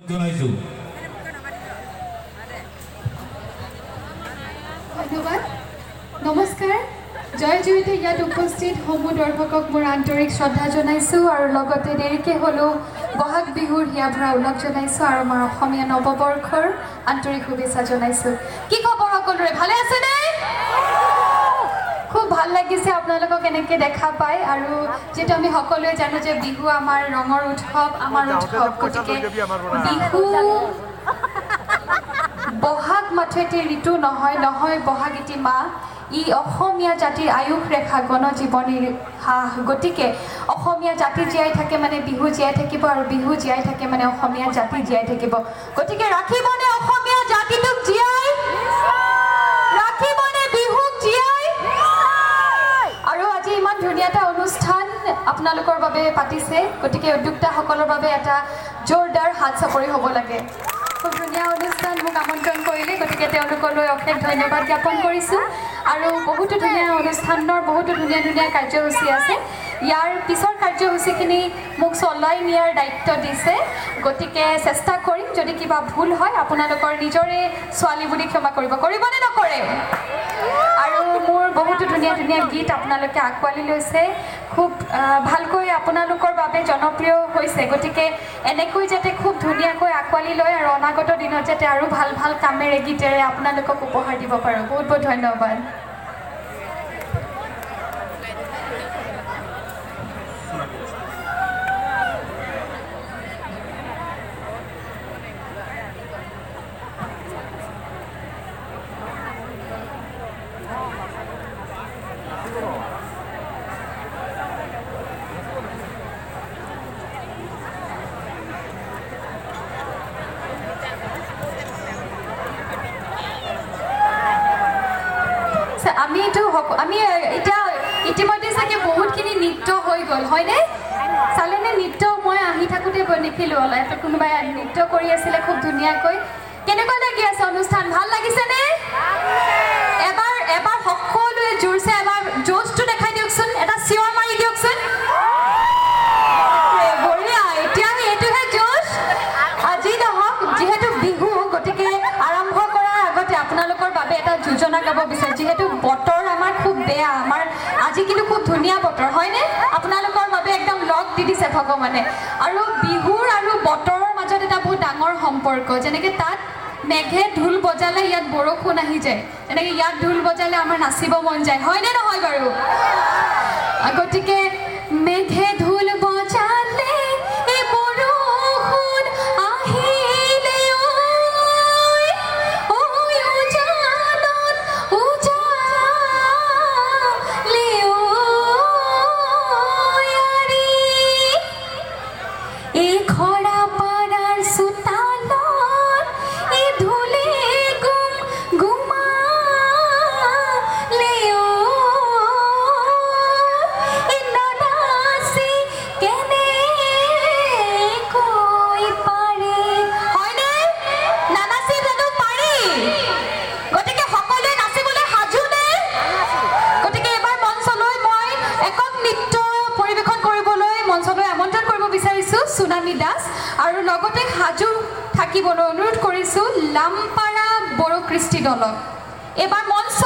জনাইছো। ধন্যবাদ। নমস্কাৰ। জয় জয়তে ইয়াত উপস্থিত সমূহ দৰ্শকক মোৰ আন্তৰিক শ্ৰদ্ধা জনাইছোঁ আৰু লগতে দেৰিকৈ হ'লেও বহাগ বিহুৰ হিয়া ভৰা ওলগ জনাইছোঁ আৰু আমাৰ অসমীয়া নৱবৰ্ষৰ আন্তৰিক শুভেচ্ছা জনাইছোঁ। কি খবৰ সকলোৰে, ভালে আছেনে? খুব ভাল লাগিছে আপোনালোকক এনেকৈ দেখা পায় আৰু যিহেতু আমি সকলোৱে জানো যে বিহু আমাৰ ৰঙৰ উৎসৱ, আমাৰ উৎসৱ, গতিকে বিহু বহাগ মাথো এটি ঋতু নহয়, নহয় বহাগ এটি মাহ। ই অসমীয়া জাতিৰ আয়ুস ৰেখা গণজীৱনীৰ হাঁহ। গতিকে অসমীয়া জাতি জীয়াই থাকে মানে বিহু জীয়াই থাকিব আৰু বিহু জীয়াই থাকে মানে অসমীয়া জাতি জীয়াই থাকিব। গতিকে ৰাখিবনে অসমীয়া জাতিটোক জীয়াই? ৰাখিবনে বিহুক জীয়াই? আৰু আজি ইমান ধুনীয়া এটা অনুষ্ঠান আপোনালোকৰ বাবে পাতিছে, গতিকে উদ্যোক্তাসকলৰ বাবে এটা জোৰদাৰ হাত চাপৰি হ'ব লাগে। খুব ধুনীয়া অনুষ্ঠান মোক আমন্ত্ৰণ কৰিলে, গতিকে তেওঁলোকলৈ অশেষ ধন্যবাদ জ্ঞাপন কৰিছোঁ। আৰু বহুতো ধুনীয়া অনুষ্ঠানৰ বহুতো ধুনীয়া ধুনীয়া কাৰ্যসূচী আছে। ইয়াৰ পিছৰ কাৰ্যসূচীখিনি মোক চলাই নিয়াৰ দায়িত্ব দিছে, গতিকে চেষ্টা কৰিম। যদি কিবা ভুল হয় আপোনালোকৰ নিজৰে ছোৱালী বুলি ক্ষমা কৰিব, কৰিবনে নকৰে? আৰু মোৰ বহুতো ধুনীয়া ধুনীয়া গীত আপোনালোকে আঁকোৱালি লৈছে, খুব ভালকৈ আপোনালোকৰ বাবে জনপ্ৰিয় হৈছে। গতিকে এনেকৈ যাতে খুব ধুনীয়াকৈ আঁকোৱালি লয় আৰু অনাগত দিনত যাতে আৰু ভাল ভাল কামেৰে গীতেৰে আপোনালোকক উপহাৰ দিব পাৰোঁ। বহুত বহুত ধন্যবাদ। আমি এতিয়া ইতিমধ্যে চাগে বহুতখিনি নৃত্য হৈ গ'ল, হয়নে? চালেনে নৃত্য? মই আহি থাকোঁতে দেখিলোঁ অলপ কোনোবাই নৃত্য কৰি আছিলে খুব ধুনীয়াকৈ। কেনেকুৱা লাগি আছে অনুষ্ঠান? ভাল লাগিছেনে? এবাৰ এবাৰ সকলোৱে জোৰছে এবাৰ জোচটো দেখাই দিয়কচোন, এটা চিঞৰ মাৰি দিয়কচোন। বঢ়িয়া, এতিয়া এইটোহে জোচ। আজি নহওক, যিহেতু বিহু, গতিকে আৰম্ভ কৰাৰ আগতে আপোনালোকৰ বাবে এটা যোজনা গাব বিচাৰোঁ। যিহেতু বতৰ আমাৰ খুব বেয়া, আমাৰ আজি কিন্তু খুব ধুনীয়া বতৰ, হয়নে? আপোনালোকৰ বাবে একদম লগ দি দিছে ভগৱানে। আৰু বিহুৰ আৰু বতৰৰ মাজত এটা বহুত ডাঙৰ সম্পৰ্ক। যেনেকৈ তাত মেঘে ঢোল বজালে ইয়াত বৰষুণ আহি যায়, তেনেকৈ ইয়াত ঢোল বজালে আমাৰ নাচিব মন যায়, হয়নে নহয় বাৰু? গতিকে মেঘে ঢোল বজালে এই বৰষুণ আহিলে, এই খৰা পাৰাৰ চোতালত এই ধূলি গুম গুমালে, এই নানাচি কেনেকৈ পাৰে, হয়নে? নানাচি জানো পাৰি? গতিকে সকলোৱে নাচিবলৈ সাজুনে? গতিকে এবাৰ মঞ্চলৈ মই একক নৃত্য পৰিৱেশন কৰিবলৈ মঞ্চলৈ আমন্ত্ৰণ কৰিব বিচাৰিছোঁ সুনামী দাস, আৰু লগতে সাজু থাকিবলৈ অনুৰোধ কৰিছোঁ লাম্পাৰা বড়ো কৃষ্টি দলক। এবাৰ মঞ্চ